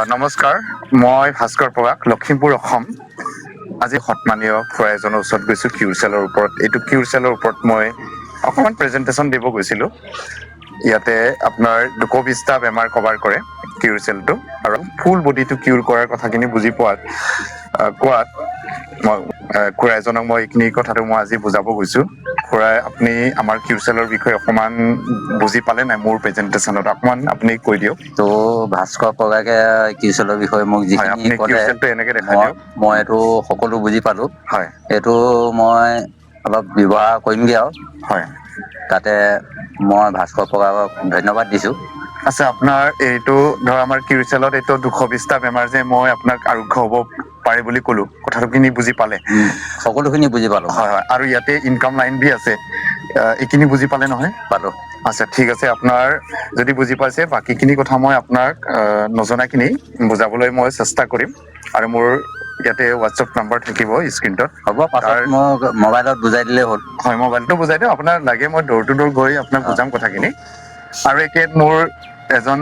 নমস্কাৰ, মই ভাস্কৰ প্ৰকাশ, লখিমপুৰ, অসম। আজি সন্মানীয় খুৰা এজনৰ ওচৰত গৈছোঁ কিউৰচেলৰ ওপৰত। এইটো কিউৰচেলৰ ওপৰত মই অকণমান প্ৰেজেণ্টেশ্যন দিব গৈছিলোঁ। ইয়াতে আপোনাৰ ২২০টা বেমাৰ কভাৰ কৰে কিউৰচেলটো, আৰু ফুল বডিটো কিউৰ কৰাৰ কথাখিনি বুজি কোৱাত মই খুৰা এজনক মই এইখিনি কথাটো মই আজি বুজাব গৈছোঁ। খুৰাই, আপুনি আমাৰ কিউৰচেলৰ বিষয়ে অকণমান বুজি পালে নাই মোৰ প্ৰেজেণ্টেশ্যনত? অকণমান আপুনি কৈ দিয়ক। তো ভাস্কৰ প্ৰকাশে কিউৰচেলৰ বিষয়ে মোক হয়, যিখিনি আপুনি ক'লে কিউৰচেলটো এনেকে দেখাই মই দিয়ক। মই এইটো সকলো বুজি পালোঁ। হয় এইটো মই অলপ ব্যৱহাৰ কৰিমগৈ আৰু হয়। তাতে মই ভাস্কৰ প্ৰকাশক ধন্যবাদ দিছোঁ। আচ্ছা, আপোনাৰ এইটো ধৰ আমাৰ কিউৰচেলত এইটো ২২০টা বেমাৰ যে মই আপোনাক আৰোগ্য হ'ব পাৰে বুলি ক'লো, কথাটোখিনি বুজি পালে? সকলোখিনি বুজি পালোঁ মই। হয় হয়, আৰু ইয়াতে ইনকাম লাইন বি আছে, এইখিনি বুজি পালে নহয়? পালোঁ। আচ্ছা, ঠিক আছে। আপোনাৰ যদি বুজি পাইছে, বাকীখিনি কথা মই আপোনাক নজনাখিনি বুজাবলৈ মই চেষ্টা কৰিম। আৰু মোৰ ইয়াতে হোৱাটছএপ নাম্বাৰ থাকিব স্ক্ৰীণত। হ'ব, পাছত তাৰ মোক মোবাইলত বুজাই দিলেই হ'ল। হয়, মোবাইলটো বুজাই দিওঁ। আপোনাক লাগে মই ড'ৰ টু ড'ৰ গৈ আপোনাক অঁ বুজাম কথাখিনি। আৰু একে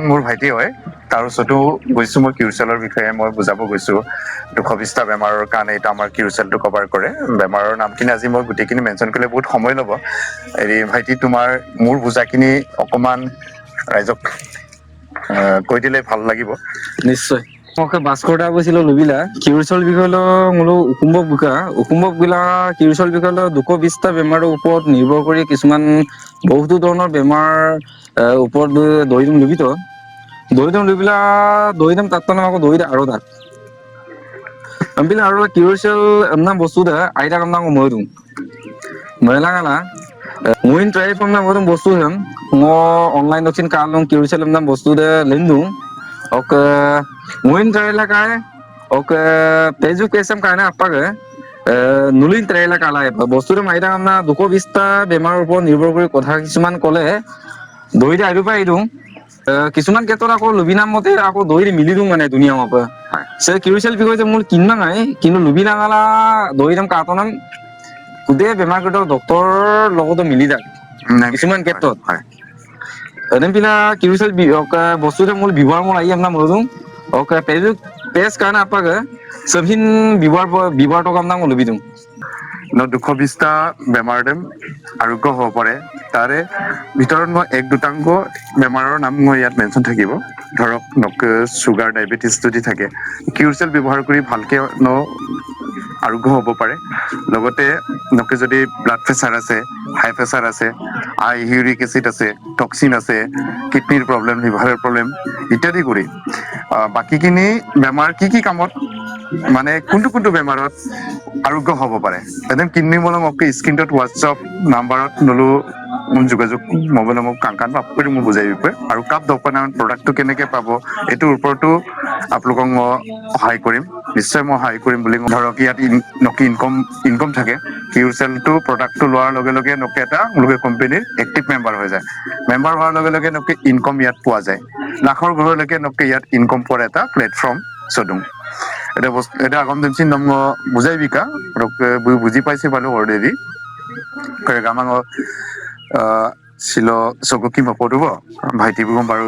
মোৰ ভাইটি হয়, তাৰ ওচৰতো গৈছোঁ মই কিউৰচেলৰ বিষয়ে মই বুজাব গৈছোঁ। ২২০টা বেমাৰৰ কাৰণে এইটো আমাৰ কিউৰচেলটো কভাৰ কৰে। বেমাৰৰ নামখিনি আজি মই গোটেইখিনি মেনশ্যন কৰিলে বহুত সময় ল'ব। হেৰি ভাইটি, তোমাৰ মোৰ বুজাখিনি অকণমান ৰাইজক কৈ দিলে ভাল লাগিব। নিশ্চয়। মই ভাস্কৰ দা কৈছিলোঁ লুবিলা কিউৰচেল বিষয়লৈ মোলো অসম্ভৱ বোলা কিউৰচেল বিষয়লৈ ২২০টা বেমাৰৰ ওপৰত নিৰ্ভৰ কৰি কিছুমান বহুতো ধৰণৰ বেমাৰ ওপৰত দৈ দিম লুবিত দৈ দিম তাত আকৌ দৈ আৰু তাত আৰু কিউৰচেল এমনা বস্তু দে আইতা কামনা মই দিম মেলাঙালা মইন ট্রাই ফর্মনা মতন বস্তু হেন ngo online doksin kalong kiuselem nam bostu de lendung ok muin traila kai ok peju kesam kana apage নুলিন ট্ৰেইলা কালাই বস্তুটো মাইতা কামনা ২২০টা বেমাৰৰ ওপৰত নিৰ্ভৰ কৰি কথা কিছুমান ক'লে দৈ দি আহি পাই দিওঁ। কিছুমান ক্ষেত্ৰত আকৌ লুবিনাম মতে আকৌ দৈ দি মিলি দিওঁ মানে ধুনীয়া মাপে কিউৰচেল বিষয় যে মোৰ কিনা নাই, কিন্তু লুবিনাঙালা দৈ দাম কাৰ্টনাম গোটেই বেমাৰকেইটা ডক্তৰৰ লগতো মিলি যায় কিছুমান হয় ক্ষেত্ৰত। হয় এনে পিলা কিউৰচেল বস্তুতে মোৰ ব্যৱহাৰ মোৰ আহি আপনাৰ মৰুম ওকে পেজ কাৰণে আপাকে সভিন ব্যৱহাৰ টকা নাম লবি দিম ২২০টা বেমাৰ আৰোগ্য হ'ব পাৰে। তাৰে ভিতৰত মই ১-২টাংক বেমাৰৰ নাম মই ইয়াত মেনশ্যন থাকিব। ধৰক চুগাৰ, ডায়েবেটিছ যদি থাকে, কিউৰচেল ব্যৱহাৰ কৰি ভালকে আৰোগ্য হ'ব পাৰে। লগতে যদি ব্লাড প্ৰেছাৰ আছে, হাই প্ৰেছাৰ আছে, ইউৰিক এচিড আছে, টক্সিন আছে, কিডনিৰ প্ৰব্লেম, লিভাৰৰ প্ৰব্লেম ইত্যাদি কৰি বাকীখিনি বেমাৰ কি কামত মানে কোনটো বেমাৰত আৰোগ্য হ'ব পাৰে। এনে কিডনি মলম স্ক্ৰীণত হোৱাটছআপ নাম্বাৰত নলো যোগাযোগ মোবাইল মোক কাংকান বা কৰি মোক বুজাই দিব আৰু কাপ দোকানৰ প্ৰডাক্টটো কেনেকে পাব এইটোৰ ওপৰতো আপোনালোকক মই সহায় কৰিম। নিশ্চয় মই সহায় কৰিম বুলি ধৰক ইয়াত ইনকম থাকে। কিউৰচেলটো প্ৰডাক্টটো লোৱাৰ লগে লগে এটা কোম্পানীৰ এক্টিভ মেম্বাৰ হৈ যায়। মেম্বাৰ হোৱাৰ লগে লগে ইনকম ইয়াত পোৱা যায়। লাখৰ ঘৰলৈকে ইয়াত ইনকম পোৱাৰ এটা প্লেটফৰ্ম চদুং। এটা আগম দিমচিন নম বুজাই বিকা বুজি পাইছে পালো অলৰেডি গামাঙ ছিল চকুকি মপদব ভাইটিবোৰ বাৰু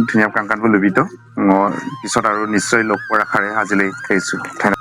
ধুনীয়া কাণ কাণবোৰ লুবিতো মই পিছত আৰু নিশ্চয় লগ পোৱাৰ আশাৰে আজিলৈ আহিছো। ধন্যবাদ।